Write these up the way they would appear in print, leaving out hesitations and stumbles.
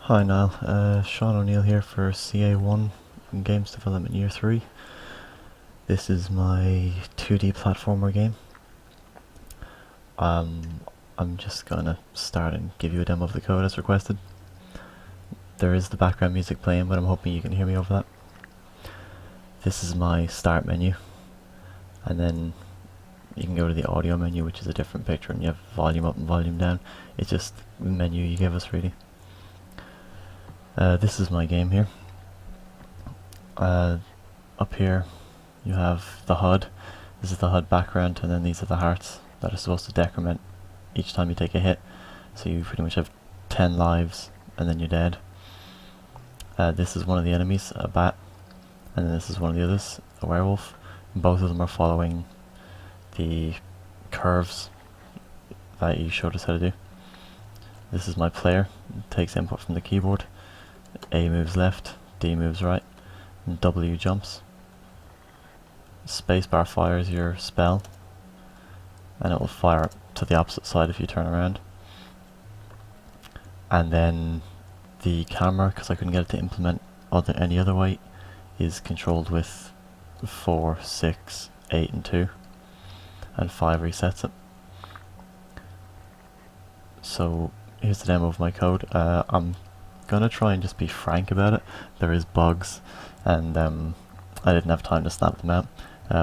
Hi Niall, Sean O'Neill here for CA1 in Games Development Year 3. This is my 2D platformer game. I'm just gonna start and give you a demo of the code as requested. There is the background music playing, but I'm hoping you can hear me over that. This is my start menu, and then you can go to the audio menu, which is a different picture, and you have volume up and volume down. It's just the menu you give us, really. This is my game here. Up here you have the HUD. This is the HUD background, and then these are the hearts that are supposed to decrement each time you take a hit. So you pretty much have 10 lives and then you're dead. This is one of the enemies, a bat, and then this is one of the others, a werewolf. Both of them are following the curves that you showed us how to do. This is my player. It takes input from the keyboard. A moves left, D moves right, and W jumps. Spacebar fires your spell, and it will fire to the opposite side if you turn around. And then the camera, because I couldn't get it to implement any other way, is controlled with 4, 6, 8 and 2, and 5 resets it. So here's the demo of my code. I'm gonna try and just be frank about it. There is bugs, and I didn't have time to snap them out.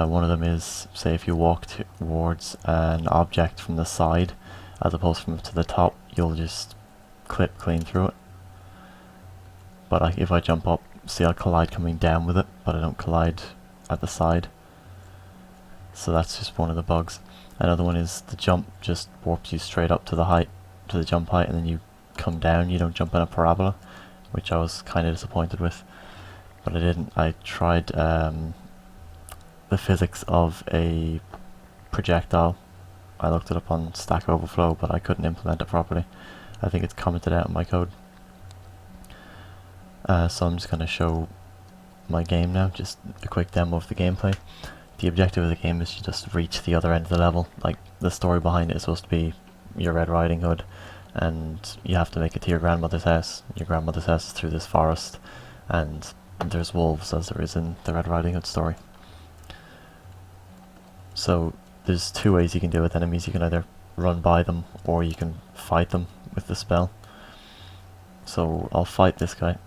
One of them is, say if you walk towards an object from the side as opposed from to the top, you'll just clip clean through it. But if I jump up, see I'll collide coming down with it, but I don't collide at the side. So that's just one of the bugs. Another one is the jump just warps you straight up to the height, to the jump height, and then you come down, you don't jump in a parabola, which I was kind of disappointed with, but I didn't. I tried the physics of a projectile. I looked it up on Stack Overflow, but I couldn't implement it properly. I think it's commented out in my code. So I'm just going to show my game now, just a quick demo of the gameplay. The objective of the game is to just reach the other end of the level. Like, the story behind it is supposed to be your Red Riding Hood, and you have to make it to your grandmother's house. Your grandmother's house is through this forest, and there's wolves, as there is in the Red Riding Hood story. So there's two ways you can deal with enemies. You can either run by them, or you can fight them with the spell. So I'll fight this guy,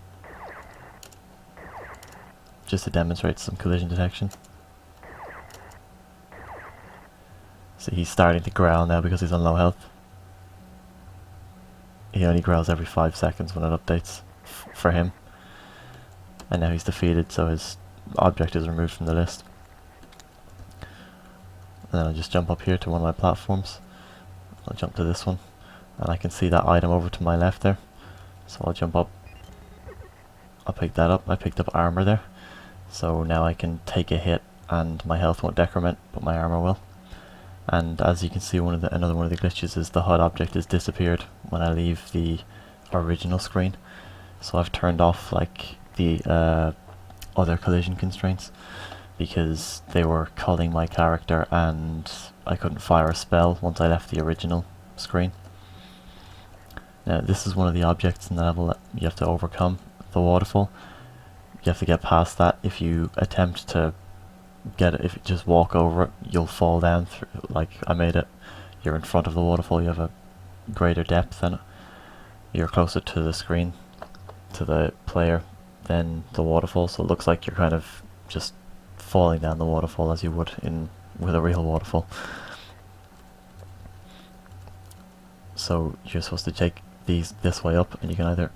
just to demonstrate some collision detection. So he's starting to growl now because he's on low health. He only growls every 5 seconds when it updates for him. And now he's defeated, so his object is removed from the list. And then I'll just jump up here to one of my platforms. I'll jump to this one, and I can see that item over to my left there. So I'll jump up. I'll pick that up. I picked up armor there. So now I can take a hit and my health won't decrement, but my armor will. And as you can see, another one of the glitches is the HUD object has disappeared when I leave the original screen. So I've turned off like the other collision constraints, because they were culling my character and I couldn't fire a spell once I left the original screen. Now this is one of the objects in the level that you have to overcome, the waterfall. You have to get past that. If you attempt to get it, if you just walk over it, you'll fall down through, like I made it. You're in front of the waterfall, you have a greater depth in it. You're closer to the screen, to the player, than the waterfall, so it looks like you're kind of just falling down the waterfall as you would with a real waterfall. So you're supposed to take this way up, and you can either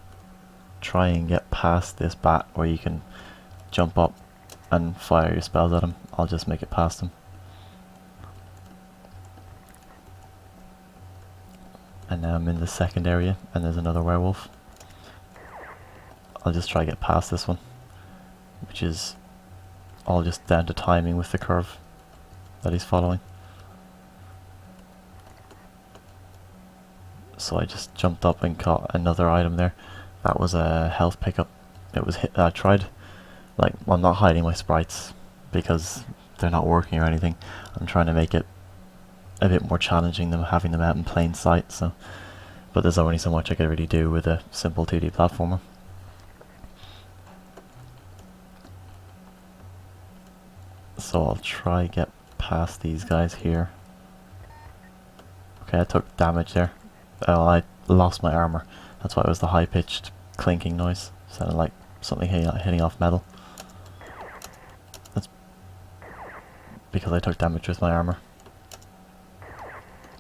try and get past this bat, or you can jump up and fire your spells at him. I'll just make it past him. And now I'm in the second area, and there's another werewolf. I'll just try to get past this one, which is all just down to timing with the curve that he's following. So I just jumped up and caught another item there. That was a health pickup. It was I tried, like, I'm not hiding my sprites because they're not working or anything. I'm trying to make it a bit more challenging than having them out in plain sight. So but there's only so much I could really do with a simple 2D platformer. So I'll try get past these guys here. Okay, I took damage there. Oh, I lost my armor. That's why it was the high-pitched clinking noise. Sounded like something hitting off metal. That's because I took damage with my armor.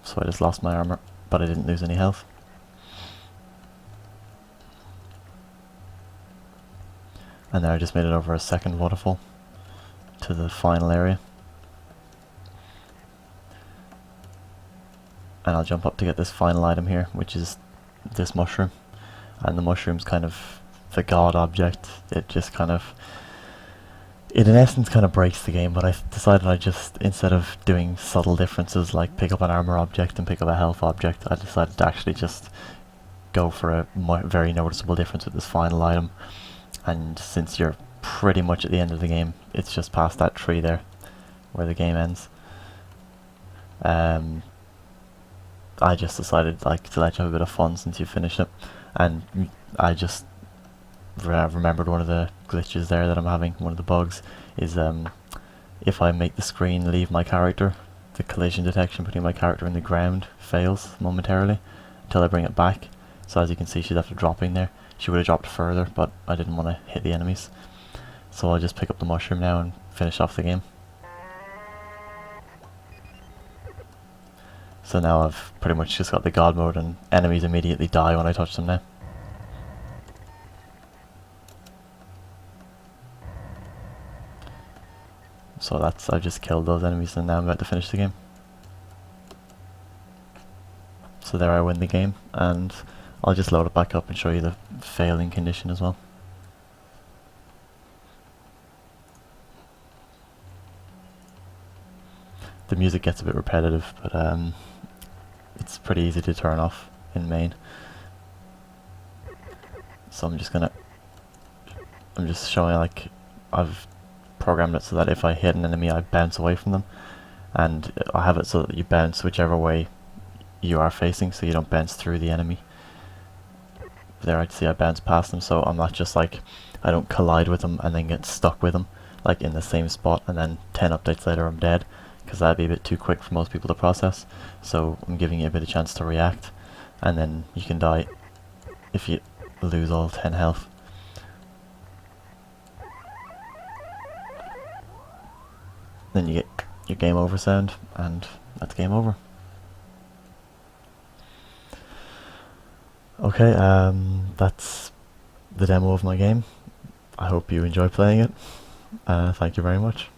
So I just lost my armor, but I didn't lose any health. And then I just made it over a second waterfall to the final area. And I'll jump up to get this final item here, which is this mushroom. And the mushroom's kind of the god object. It just kind of, it in essence kind of breaks the game, but I decided I just, instead of doing subtle differences like pick up an armor object and pick up a health object, I decided to actually just go for a very noticeable difference with this final item. And since you're pretty much at the end of the game, it's just past that tree there where the game ends. I just decided like to let you have a bit of fun since you finished it, and I just remembered one of the glitches there that I'm having. One of the bugs is if I make the screen leave my character, the collision detection between my character and the ground fails momentarily until I bring it back. So as you can see, she's after dropping there. She would have dropped further, but I didn't want to hit the enemies. So I'll just pick up the mushroom now and finish off the game. So now I've pretty much just got the god mode and enemies immediately die when I touch them now. So that's, I've just killed those enemies and now I'm about to finish the game. So there I win the game, and I'll just load it back up and show you the failing condition as well. The music gets a bit repetitive, but it's pretty easy to turn off in main. So I'm just showing like I've programmed it so that if I hit an enemy I bounce away from them, and I have it so that you bounce whichever way you are facing, so you don't bounce through the enemy. There I see I bounce past them, so I'm not just like, I don't collide with them and then get stuck with them like in the same spot and then 10 updates later I'm dead, because that'd be a bit too quick for most people to process. So I'm giving you a bit of chance to react, and then you can die if you lose all 10 health. Then you get your game over sound, and that's game over. Okay, that's the demo of my game. I hope you enjoy playing it. Thank you very much.